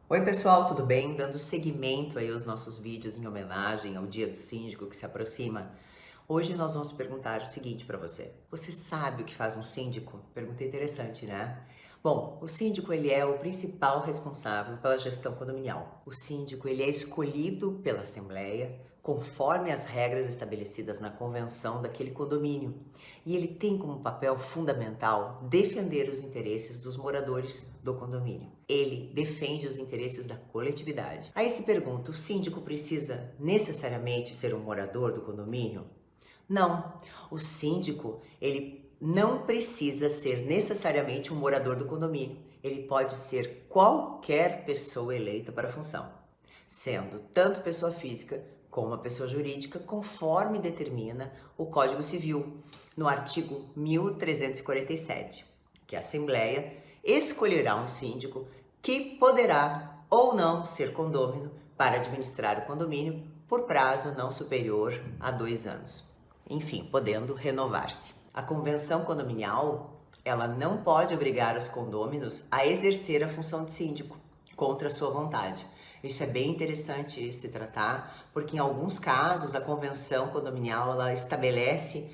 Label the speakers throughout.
Speaker 1: Oi pessoal, tudo bem? Dando seguimento aí aos nossos vídeos em homenagem ao Dia do Síndico que se aproxima. Hoje nós vamos perguntar o seguinte para você. Você sabe o que faz um síndico? Pergunta interessante, né? Bom, o síndico ele é o principal responsável pela gestão condominial. O síndico ele é escolhido pela assembleia conforme as regras estabelecidas na convenção daquele condomínio. E ele tem como papel fundamental defender os interesses dos moradores do condomínio. Ele defende os interesses da coletividade. Aí se pergunta, o síndico precisa necessariamente ser um morador do condomínio? Não, o síndico, ele não precisa ser necessariamente um morador do condomínio. Ele pode ser qualquer pessoa eleita para a função, sendo tanto pessoa física como a pessoa jurídica, conforme determina o Código Civil, no artigo 1347, que a Assembleia escolherá um síndico que poderá ou não ser condômino para administrar o condomínio por prazo não superior a 2 anos. Enfim, podendo renovar-se. A convenção condominial, ela não pode obrigar os condôminos a exercer a função de síndico contra a sua vontade. Isso é bem interessante se tratar, porque em alguns casos a convenção condominial ela estabelece,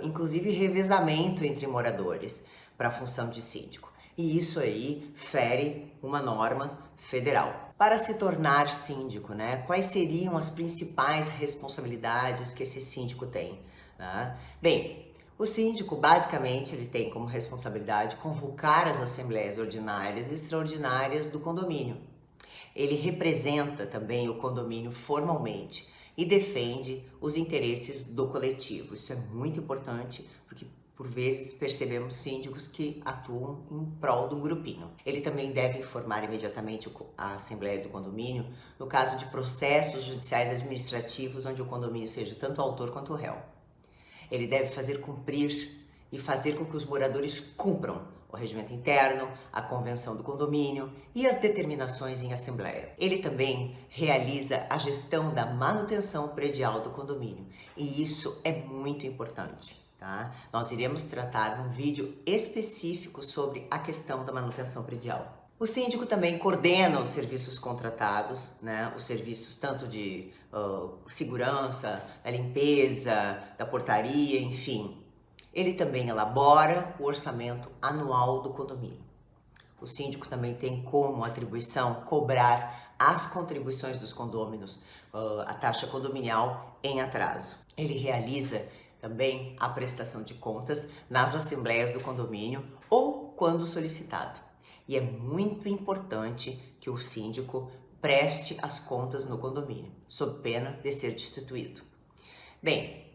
Speaker 1: inclusive, revezamento entre moradores para a função de síndico. E isso aí fere uma norma federal. Para se tornar síndico, né, quais seriam as principais responsabilidades que esse síndico tem? Né? Bem, o síndico, basicamente, ele tem como responsabilidade convocar as assembleias ordinárias e extraordinárias do condomínio. Ele representa também o condomínio formalmente e defende os interesses do coletivo. Isso é muito importante, porque por vezes percebemos síndicos que atuam em prol de um grupinho. Ele também deve informar imediatamente a Assembleia do Condomínio no caso de processos judiciais administrativos onde o condomínio seja tanto autor quanto réu. Ele deve fazer cumprir e fazer com que os moradores cumpram o regimento interno, a convenção do condomínio e as determinações em assembleia. Ele também realiza a gestão da manutenção predial do condomínio e isso é muito importante. Tá? Nós iremos tratar num vídeo específico sobre a questão da manutenção predial. O síndico também coordena os serviços contratados, né? Os serviços tanto de segurança, da limpeza, da portaria, enfim. Ele também elabora o orçamento anual do condomínio. O síndico também tem como atribuição cobrar as contribuições dos condôminos, a taxa condominial em atraso. Ele realiza também a prestação de contas nas assembleias do condomínio ou quando solicitado. E é muito importante que o síndico preste as contas no condomínio, sob pena de ser destituído. Bem,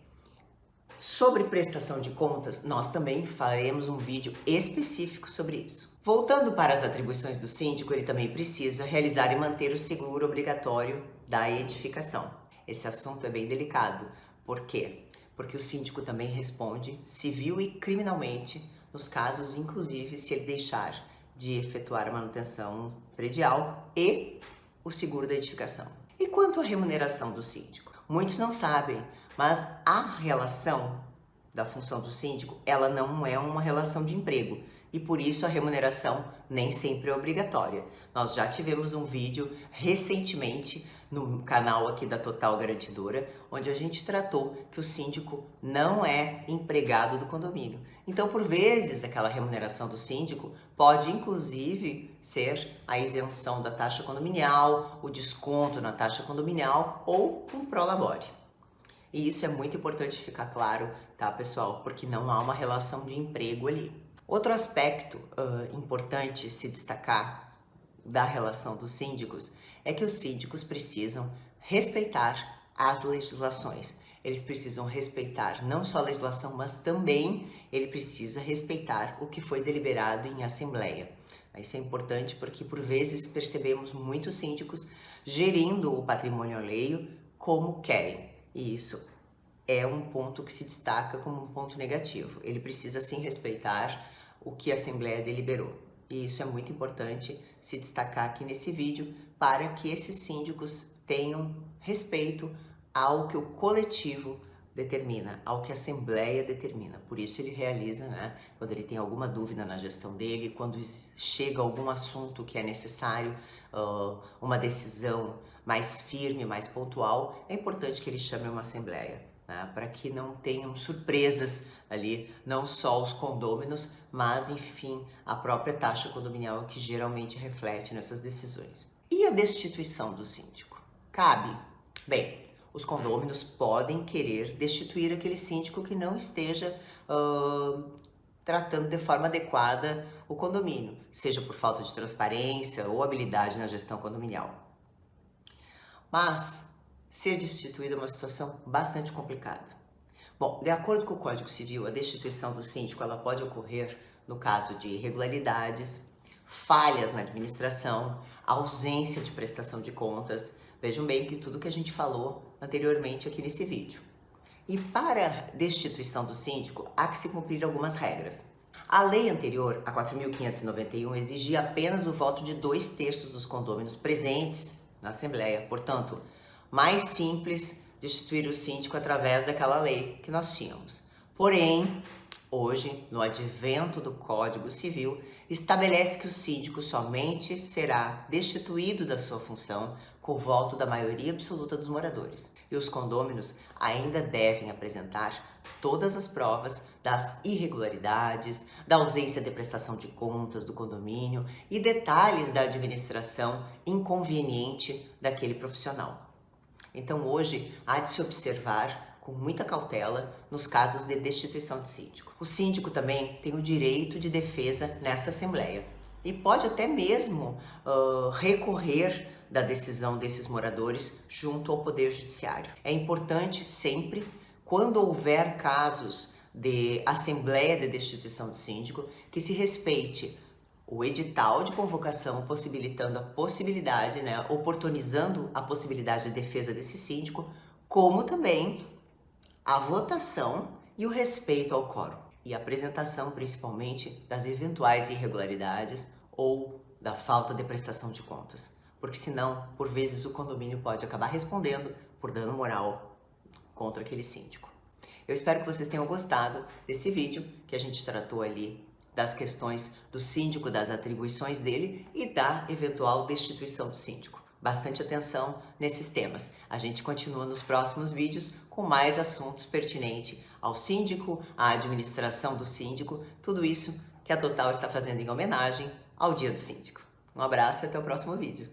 Speaker 1: sobre prestação de contas, nós também faremos um vídeo específico sobre isso. Voltando para as atribuições do síndico, ele também precisa realizar e manter o seguro obrigatório da edificação. Esse assunto é bem delicado. Por quê? Porque o síndico também responde civil e criminalmente nos casos, inclusive, se ele deixar de efetuar a manutenção predial e o seguro da edificação. E quanto à remuneração do síndico? Muitos não sabem, mas a relação da função do síndico, ela não é uma relação de emprego e por isso a remuneração nem sempre é obrigatória. Nós já tivemos um vídeo recentemente no canal aqui da Total Garantidora, onde a gente tratou que o síndico não é empregado do condomínio. Então, por vezes, aquela remuneração do síndico pode, inclusive, ser a isenção da taxa condominial, o desconto na taxa condominial ou um prolabore. E isso é muito importante ficar claro, tá, pessoal? Porque não há uma relação de emprego ali. Outro aspecto importante se destacar da relação dos síndicos é que os síndicos precisam respeitar as legislações. Eles precisam respeitar não só a legislação, mas também ele precisa respeitar o que foi deliberado em assembleia. Isso é importante porque por vezes percebemos muitos síndicos gerindo o patrimônio alheio como querem. E isso é um ponto que se destaca como um ponto negativo. Ele precisa sim respeitar o que a Assembleia deliberou. E isso é muito importante se destacar aqui nesse vídeo para que esses síndicos tenham respeito ao que o coletivo determina, ao que a Assembleia determina. Por isso ele realiza, né, quando ele tem alguma dúvida na gestão dele, quando chega algum assunto que é necessário, uma decisão mais firme, mais pontual, é importante que ele chame uma Assembleia, né, para que não tenham surpresas ali, não só os condôminos, mas enfim, a própria taxa condominial que geralmente reflete nessas decisões. E a destituição do síndico? Cabe? Bem, os condôminos podem querer destituir aquele síndico que não esteja tratando de forma adequada o condomínio, seja por falta de transparência ou habilidade na gestão condominial. Mas ser destituído é uma situação bastante complicada. Bom, de acordo com o Código Civil, a destituição do síndico ela pode ocorrer no caso de irregularidades, falhas na administração, ausência de prestação de contas. Vejam bem que tudo que a gente falou anteriormente aqui nesse vídeo. E para a destituição do síndico, há que se cumprir algumas regras. A lei anterior, a 4.591, exigia apenas o voto de 2/3 dos condôminos presentes na Assembleia. Portanto, mais simples destituir o síndico através daquela lei que nós tínhamos. Porém, hoje, no advento do Código Civil, estabelece que o síndico somente será destituído da sua função com o voto da maioria absoluta dos moradores. E os condôminos ainda devem apresentar todas as provas das irregularidades, da ausência de prestação de contas do condomínio e detalhes da administração inconveniente daquele profissional. Então hoje há de se observar com muita cautela nos casos de destituição de síndico. O síndico também tem o direito de defesa nessa Assembleia e pode até mesmo recorrer da decisão desses moradores junto ao Poder Judiciário. É importante sempre, quando houver casos de Assembleia de destituição de síndico, que se respeite o edital de convocação possibilitando a possibilidade, né, oportunizando a possibilidade de defesa desse síndico, como também a votação e o respeito ao quórum. E a apresentação, principalmente, das eventuais irregularidades ou da falta de prestação de contas. Porque senão, por vezes, o condomínio pode acabar respondendo por dano moral contra aquele síndico. Eu espero que vocês tenham gostado desse vídeo, que a gente tratou ali das questões do síndico, das atribuições dele e da eventual destituição do síndico. Bastante atenção nesses temas. A gente continua nos próximos vídeos com mais assuntos pertinentes ao síndico, à administração do síndico, tudo isso que a Total está fazendo em homenagem ao Dia do Síndico. Um abraço e até o próximo vídeo.